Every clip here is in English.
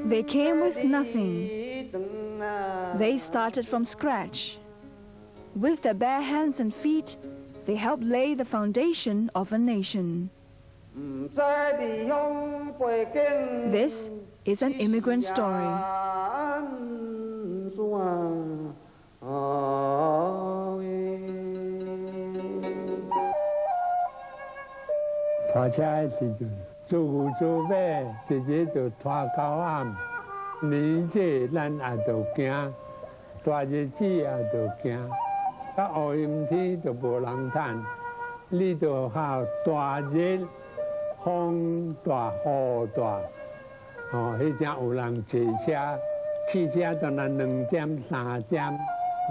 They came with nothing. They started from scratch. With their bare hands and feet, they helped lay the foundation of a nation. This is an immigrant story. 拖车的时阵，做牛做马，一日就拖到暗。年节咱也着惊，大日子也着惊。到乌阴天就无人趁，你着靠大日、风大、雨大，迄阵有人坐车，汽车当然2点3点，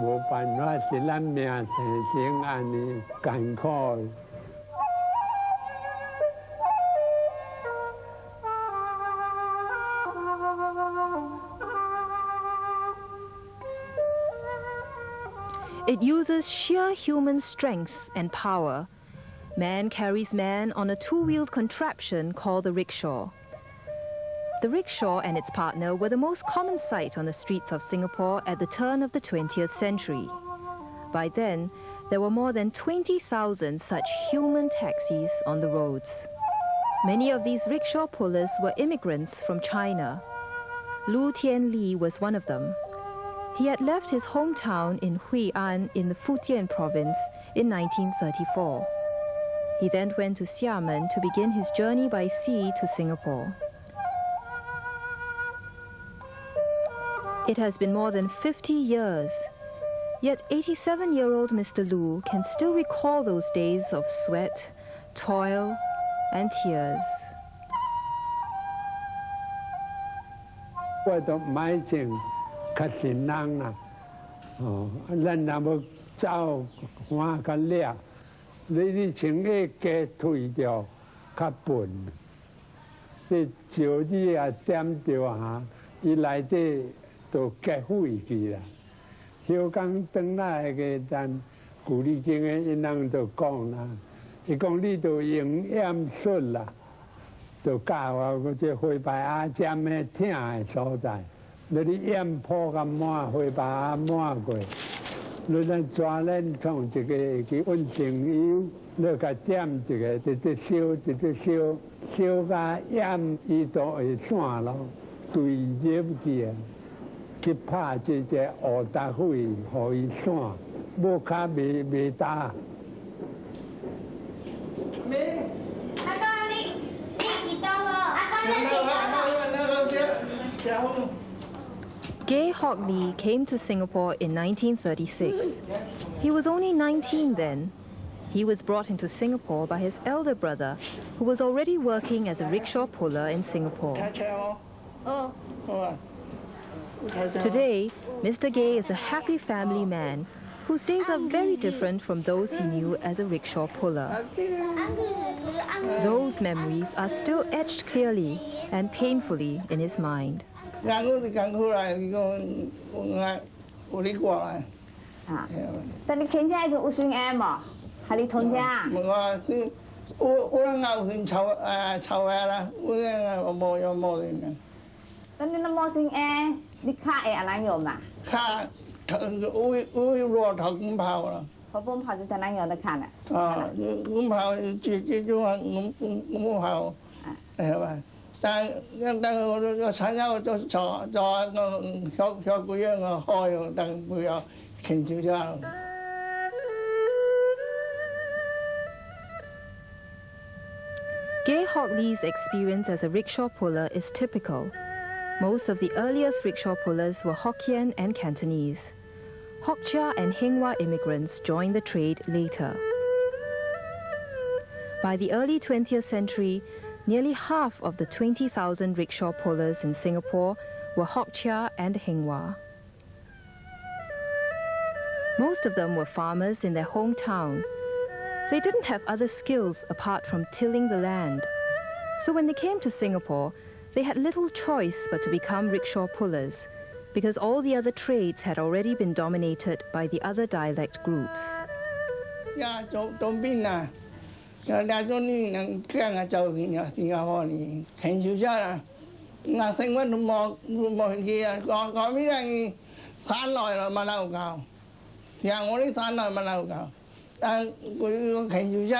无办法是咱命生生安尼艰苦。 It uses sheer human strength and power. Man carries man on a two-wheeled contraption called the rickshaw. The rickshaw and its partner were the most common sight on the streets of Singapore at the turn of the 20th century. By then, there were more than 20,000 such human taxis on the roads. Many of these rickshaw pullers were immigrants from China. Lu Tianli was one of them. He had left his hometown in Hui'an in the Fujian province in 1934. He then went to Xiamen to begin his journey by sea to Singapore. It has been more than 50 years, yet 87-year-old Mr. Lu can still recall those days of sweat, toil, and tears. 较善人啦，咱若要走换较了，你穿个加退掉较笨，你石子也点着哈，伊内底都结废去啦。休工转来个咱古里经的因人就讲啦，伊讲你都营养术啦，就教我个这灰白阿尖的疼的所在。 你啲盐铺咁满，灰白满过，你咱抓咱创一个去温情油，你甲点一个，直直烧，直直烧，烧甲盐伊都会散咯，对入去啊，去拍这个乌达灰，互伊散，无卡未打。阿哥，你去到咯？阿哥，你去到咯？ Gay Hockley came to Singapore in 1936. He was only 19 then. He was brought into Singapore by his elder brother, who was already working as a rickshaw puller in Singapore. Today, Mr. Gay is a happy family man whose days are very different from those he knew as a rickshaw puller. Those memories are still etched clearly and painfully in his mind. 干苦是干苦啦，伊讲有你过来。啊，但你听起来就有孙爱嘛，还你同家？我是我人家有孙臭臭爱啦，我人我冇有冇人呢。但你那冇孙爱，你卡爱哪样嘛？卡，我落头公炮啦。我公炮就在哪样的看呢？啊，公炮这种啊，公炮，哎吧。 但我参加就小姑娘个好用，但不要牵手下。Gay Hockley's experience as a rickshaw puller is typical. Most of the earliest rickshaw pullers were Hokkien and Cantonese. Hokkien and Hinghwa immigrants joined the trade later. By the early 20th century, nearly half of the 20,000 rickshaw pullers in Singapore were Hokkien and Hinghwa. Most of them were farmers in their hometown. They didn't have other skills apart from tilling the land. So when they came to Singapore, they had little choice but to become rickshaw pullers, because all the other trades had already been dominated by the other dialect groups. Yeah, 当兵啊，那种你能看啊，就新加坡呢，很少少啦。我生活都冇嘢啊，講咩人산來啦，冇留教，像我啲산來冇留教，但佢很少少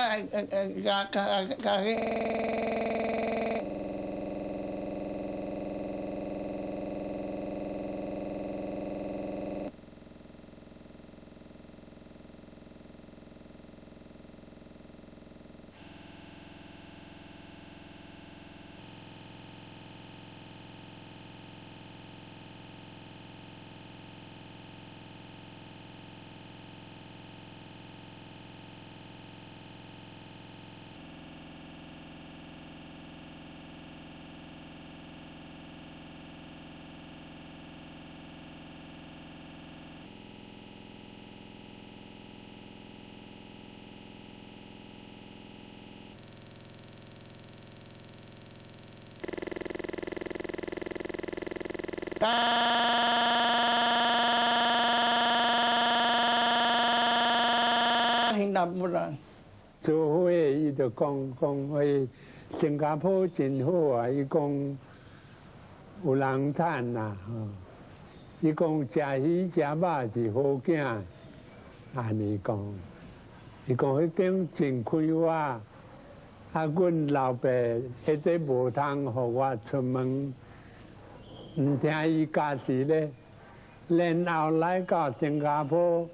很大不然。做伙伊就讲诶，新加坡真好啊！伊讲有人趁呐，伊讲食鱼食肉是好囝，安尼讲。伊讲迄间真开化，阮老爸迄个无通互我出门，毋听伊家己咧，然后来到新加坡，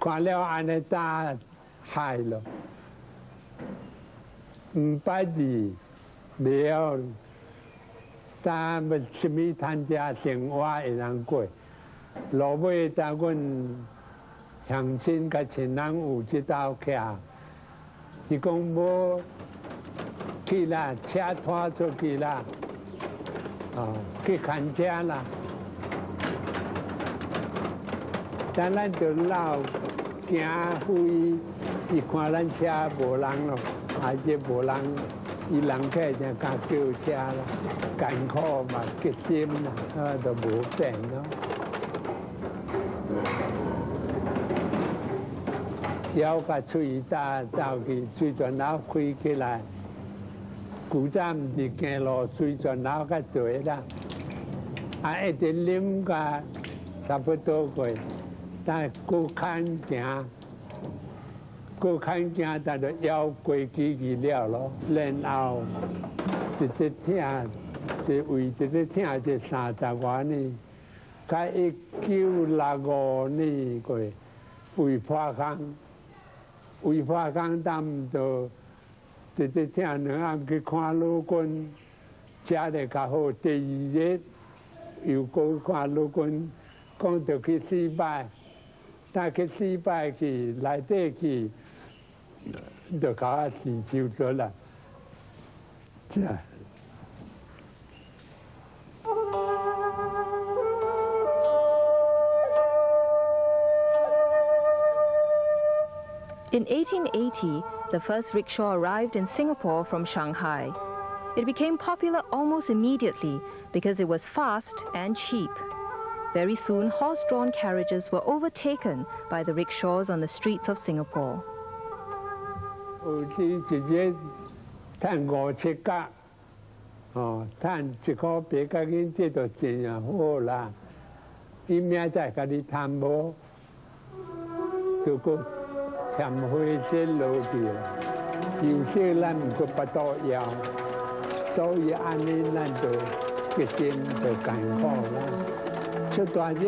看了安尼大害咯，毋捌字，袂晓，但要什么参加生活会通过，落尾当阮乡亲甲亲人有即道徛，伊讲无去啦，车拖出去啦，去看车啦，但咱就老行飞，伊看咱车无人咯，即无人，伊人客就甲叫车啦，艰苦嘛，决心啦，都无变咯。腰甲喙打走去，水泉楼开起来。古早毋是行路，水泉楼较侪啦。一直啉甲差不多过，但过坎行，过坎行，但就腰过去了咯。然后一直疼，一胃一直疼，就30多年，到1965年过胃破空。胃破空当就直直疼2暗去看老君，食得较好。第2日又过看老君，讲着去4摆，但去4摆去内底去，就甲我治收咗啦。In 1880, the first rickshaw arrived in Singapore from Shanghai. It became popular almost immediately because it was fast and cheap. Very soon, horse-drawn carriages were overtaken by the rickshaws on the streets of Singapore. 有时一日赚5、7角，赚1块8角银，这就真好啦。伊明仔甲你贪无，就个。添花线落去啦，有些咱毋过巴肚枵，所以安尼咱就决心就艰苦啦。出大车，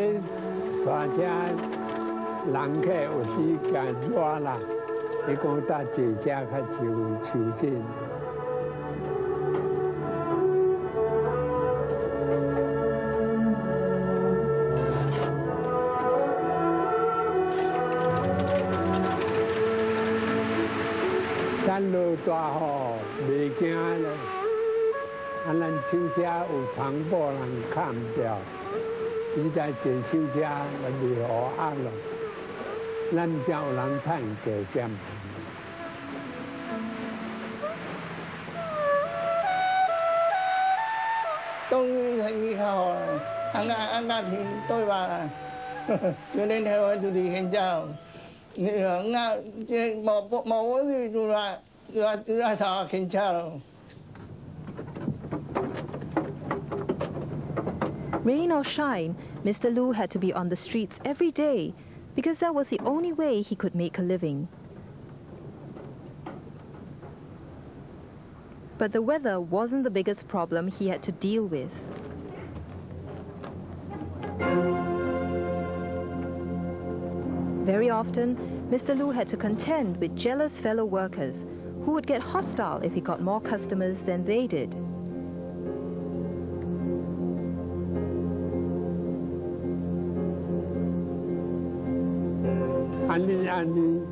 大车人客有时间热啦，伊讲搭坐车较抽身。咱落大雨袂惊咧，咱手车有篷布人砍掉，伊在坐手车就袂雨压咯，咱才有人趁加减。冬天较好啦，安家天对吧啦？就恁台湾就是现在。Rain or shine, Mr. Lu had to be on the streets every day because that was the only way he could make a living. But the weather wasn't the biggest problem he had to deal with. Very often, Mr. Lu had to contend with jealous fellow workers who would get hostile if he got more customers than they did.安尼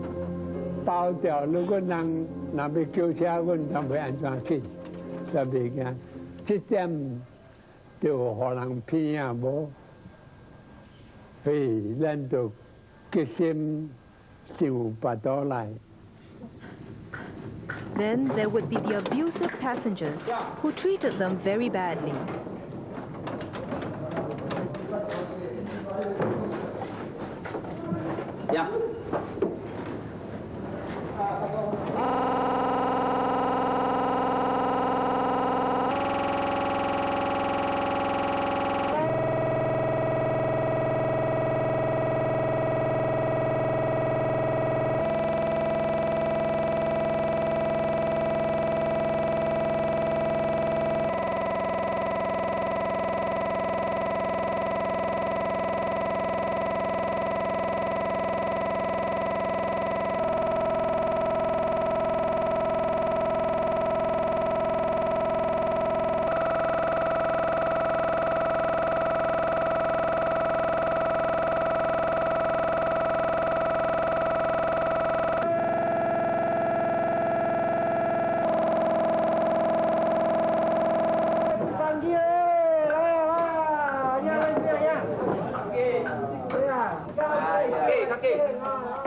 包掉，如果人若要叫车，阮就袂安怎去，就袂惊。这点就互人偏啊无，所以咱就决心想办法来。 Then there would be the abusive passengers who treated them very badly. Yeah.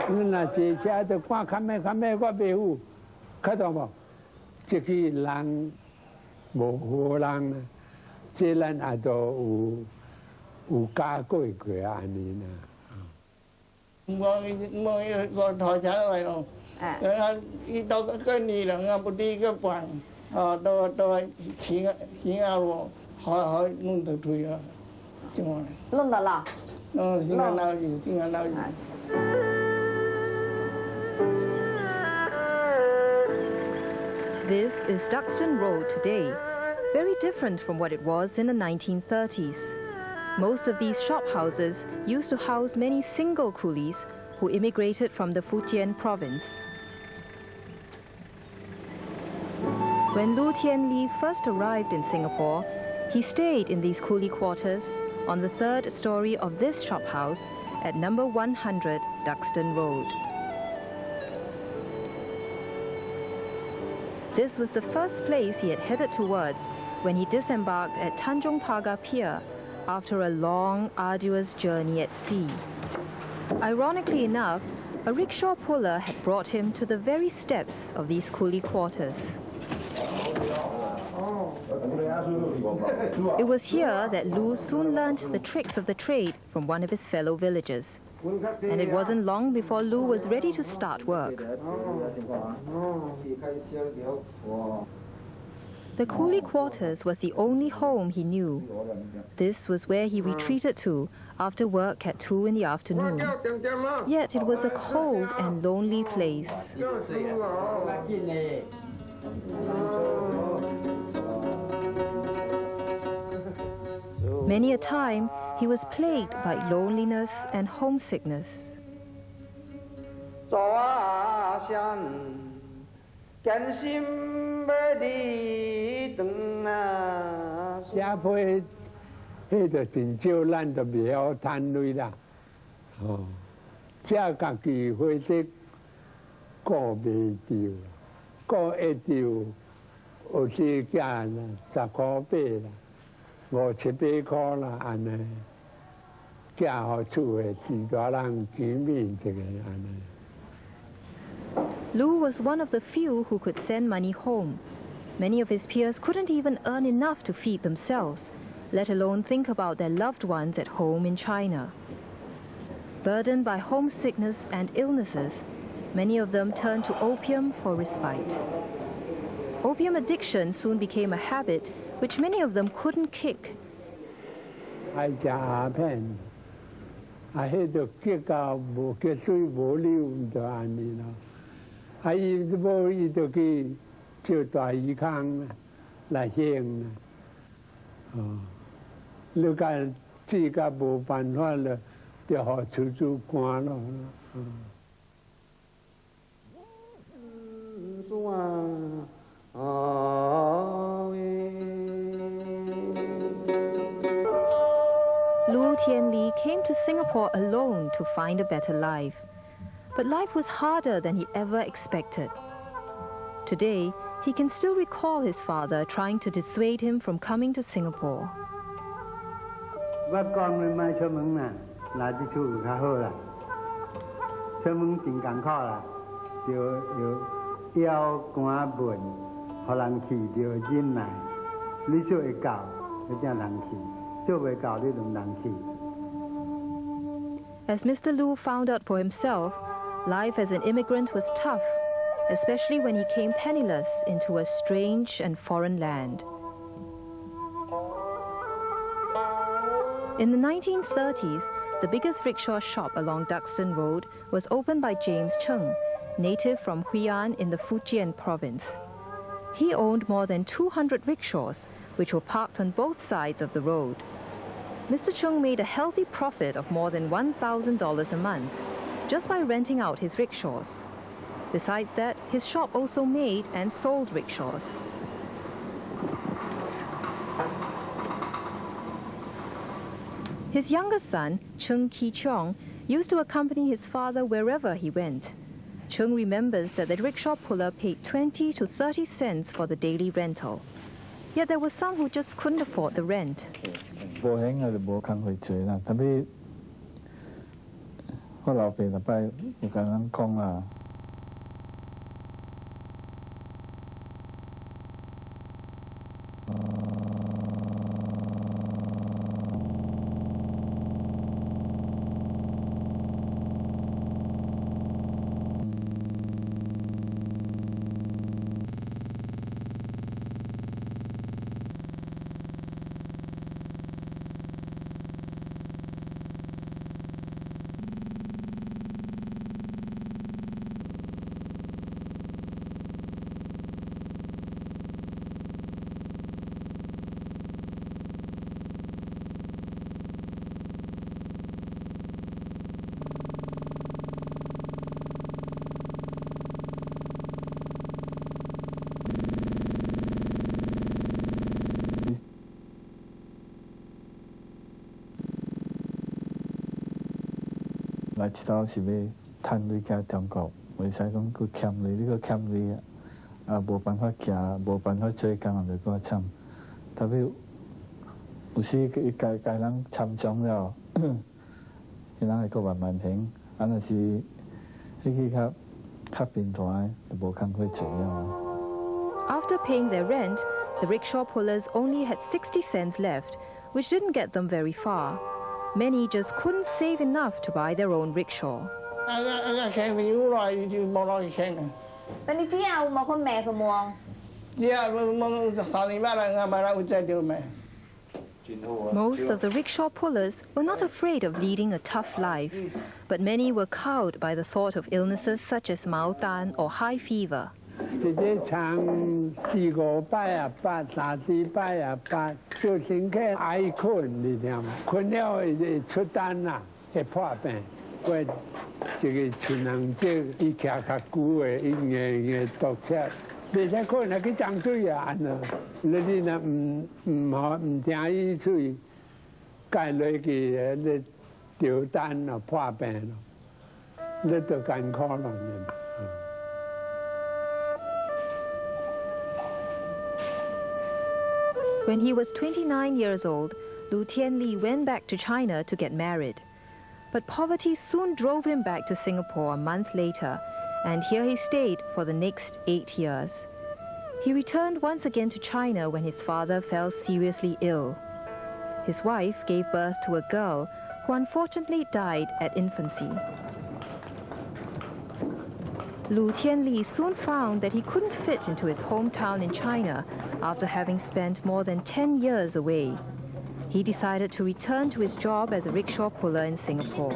阮若坐车就看较尾，我袂有，看到无？即个人无好人啦，即咱也都有加过安尼啦。我台车来咯，伊到个年人啊，不滴个办，到钱啊咯，好弄到退啊，怎么？弄到了。现在闹住，现在闹住。 This is Duxton Road today, very different from what it was in the 1930s. Most of these shop houses used to house many single coolies who immigrated from the Fujian province. When Lu Tianli first arrived in Singapore, he stayed in these coolie quarters on the third story of this shop house at number 100 Duxton Road. This was the first place he had headed towards when he disembarked at Tanjong Pagar Pier after a long, arduous journey at sea. Ironically enough, a rickshaw puller had brought him to the very steps of these coolie quarters. It was here that Lu soon learnt the tricks of the trade from one of his fellow villagers. And it wasn't long before Lu was ready to start work. The coolie quarters was the only home he knew. This was where he retreated to after work at 2 in the afternoon. Yet it was a cold and lonely place. Many a time, he was plagued by loneliness and homesickness. 社会迄就真少，咱就袂晓趁钱啦。这家己伙食顾袂着，顾会着，有时价啦10块8啦，5、7、8块啦，安尼。寄互厝诶自大人见面一个安尼。 Lu was one of the few who could send money home. Many of his peers couldn't even earn enough to feed themselves, let alone think about their loved ones at home in China. Burdened by homesickness and illnesses, many of them turned to opium for respite. Opium addiction soon became a habit which many of them couldn't kick. I食鴉片，迄就結到無結水無流就安尼咯。伊就去照大魚坑來興啦。你甲自家無辦法了，就互厝主趕咯。Lu Tianli came to Singapore alone to find a better life. But life was harder than he ever expected. Today, he can still recall his father trying to dissuade him from coming to Singapore. 我講你買出門啦，來啲厝較好啦，出門真艱苦啦，就要趕門，互人去就忍耐，你做會到，你才人去。 As Mr. Lu found out for himself, life as an immigrant was tough, especially when he came penniless into a strange and foreign land. In the 1930s, the biggest rickshaw shop along Duxton Road was opened by James Cheng, native from Hui'an in the Fujian province. He owned more than 200 rickshaws, which were parked on both sides of the road. Mr. Chung made a healthy profit of more than $1,000 a month just by renting out his rickshaws. Besides that, his shop also made and sold rickshaws. His younger son, Chung Ki-chong, used to accompany his father wherever he went. Chung remembers that the rickshaw puller paid 20 to 30 cents for the daily rental. Yet there were some who just couldn't afford the rent. 無興我就無工去做啦，特別我老爸就擺有甲人講啦。來知道是要趁錢去中國，袂使講佢欠你，呢個欠你啊，無辦法行，無辦法做工，就夠慘。特別有時伊家人參詳了，伊人會個慢慢平，安若是迄個較平台，就無工去做了。After paying their rent, the rickshaw pullers only had 60 cents left, which didn't get them very far. Many just couldn't save enough to buy their own rickshaw. 傾你好耐就冇攞去傾啊！但你知啊，冇คนแม่สมอง 知啊，冇3年半啦，我買啦，我真係掉命。 Most of the rickshaw pullers were not afraid of leading a tough life, but many were cowed by the thought of illnesses such as Mao-tan or high fever. 一日長4、5擺啊發，3、4擺啊發，做身體愛困，你聽嘛？困了會出單啦，會破病。我這個全能者，伊徛較久嘅，伊硬毒車，袂使困啊去裝水啊安咯。你若唔聽伊嘴，介落去你掉單咯，破病咯，你就艱苦咯。 When he was 29 years old, Lu Tianli went back to China to get married. But poverty soon drove him back to Singapore a month later, and here he stayed for the next 8 years. He returned once again to China when his father fell seriously ill. His wife gave birth to a girl who unfortunately died at infancy. Lu Tianli soon found that he couldn't fit into his hometown in China after having spent more than 10 years away. He decided to return to his job as a rickshaw puller in Singapore.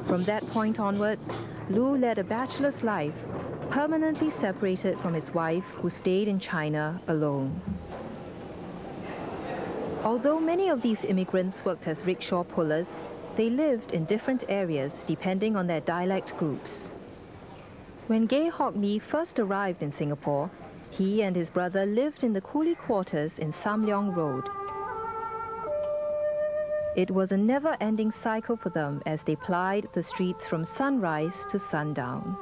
From that point onwards, Lu led a bachelor's life, permanently separated from his wife, who stayed in China alone. Although many of these immigrants worked as rickshaw pullers, they lived in different areas depending on their dialect groups. When Gay Hock Lee first arrived in Singapore, he and his brother lived in the coolie quarters in Sam Leong Road. It was a never-ending cycle for them as they plied the streets from sunrise to sundown.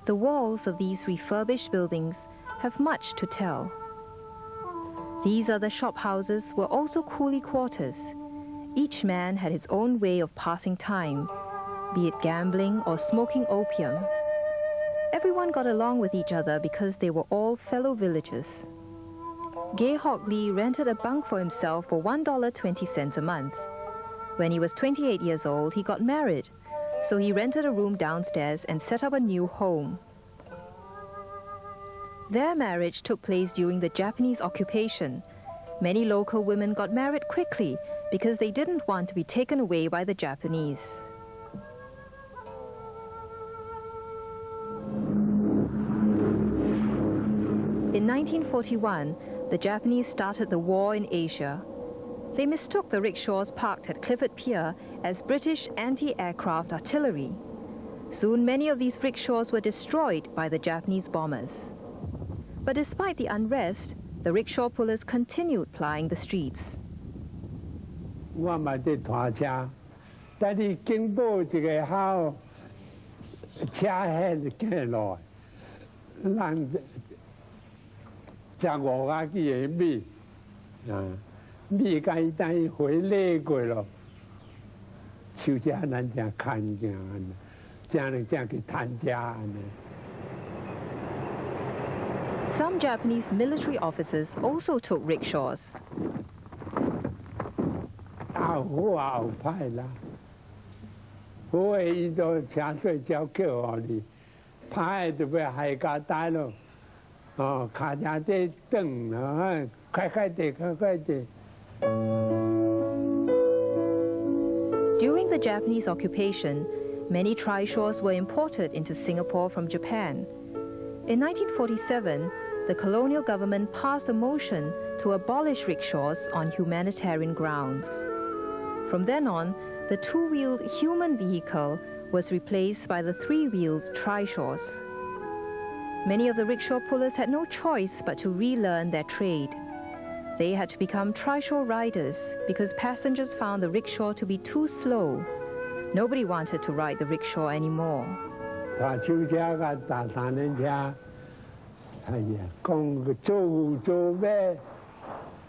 The walls of these refurbished buildings have much to tell. These other shophouses were also coolie quarters. Each man had his own way of passing time, be it gambling or smoking opium. Everyone got along with each other because they were all fellow villagers. Gay Hock Lee rented a bunk for himself for $1.20 a month. When he was 28 years old, he got married, so he rented a room downstairs and set up a new home. Their marriage took place during the Japanese occupation. Many local women got married quickly because they didn't want to be taken away by the Japanese. In 1941, the Japanese started the war in Asia. They mistook the rickshaws parked at Clifford Pier as British anti-aircraft artillery. Soon many of these rickshaws were destroyed by the Japanese bombers. But despite the unrest, the rickshaw pullers continued plying the streets. 我嘛在拖车，但是经过一个好车险行路，人15个几个米，米甲伊等伊回来过咯，手车咱正看见安尼，正去摊车安尼。 Some Japanese military officers also took rickshaws. 好啊，有歹啦。好诶，伊都车水照扣互你，歹诶就要害家带咯。哦，脚车底转啊，快地。 During the Japanese occupation, many trishaws were imported into Singapore from Japan. In 1947, the colonial government passed a motion to abolish rickshaws on humanitarian grounds. From then on, the two-wheeled human vehicle was replaced by the three-wheeled trishaws. Many of the rickshaw pullers had no choice but to relearn their trade. They had to become trishaw riders because passengers found the rickshaw to be too slow. Nobody wanted to ride the rickshaw anymore. 大手车甲大三轮车，哎呀，讲个做马，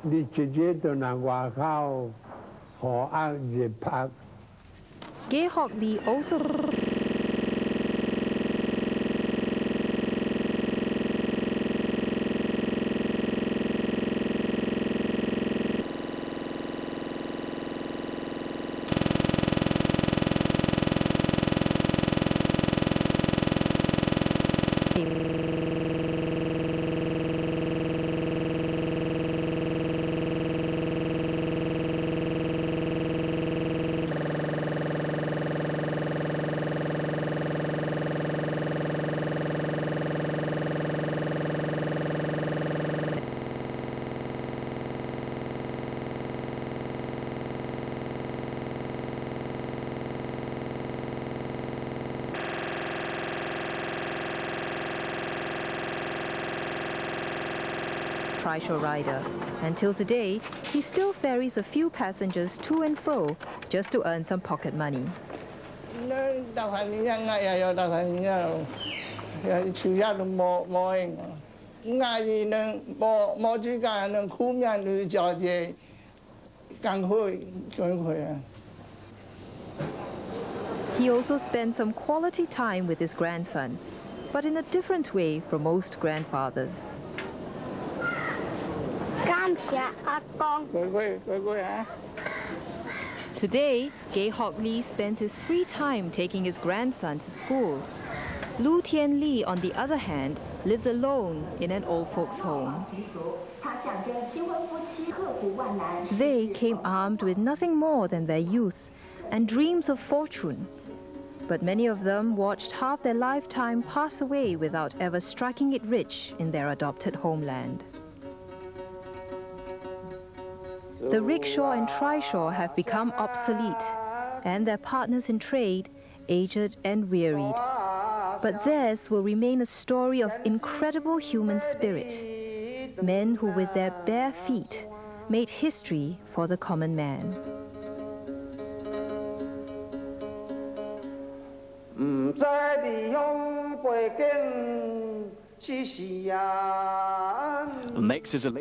你直接就拿外口河压热拍。Gay Hock Lee also trishaw rider. Until today, he still ferries a few passengers to and fro just to earn some pocket money. He also spent some quality time with his grandson, but in a different way from most grandfathers. การ Today, Gay Hock Lee spends his free time taking his grandson to school. Lu Tian Li, on the other hand, lives alone in an old folks' home. They came armed with nothing more than their youth and dreams of fortune. But many of them watched half their lifetime pass away without ever striking it rich in their adopted homeland. The rickshaw and trishaw have become obsolete, and their partners in trade aged and wearied. But theirs will remain a story of incredible human spirit. Men who with their bare feet made history for the common man. Next is a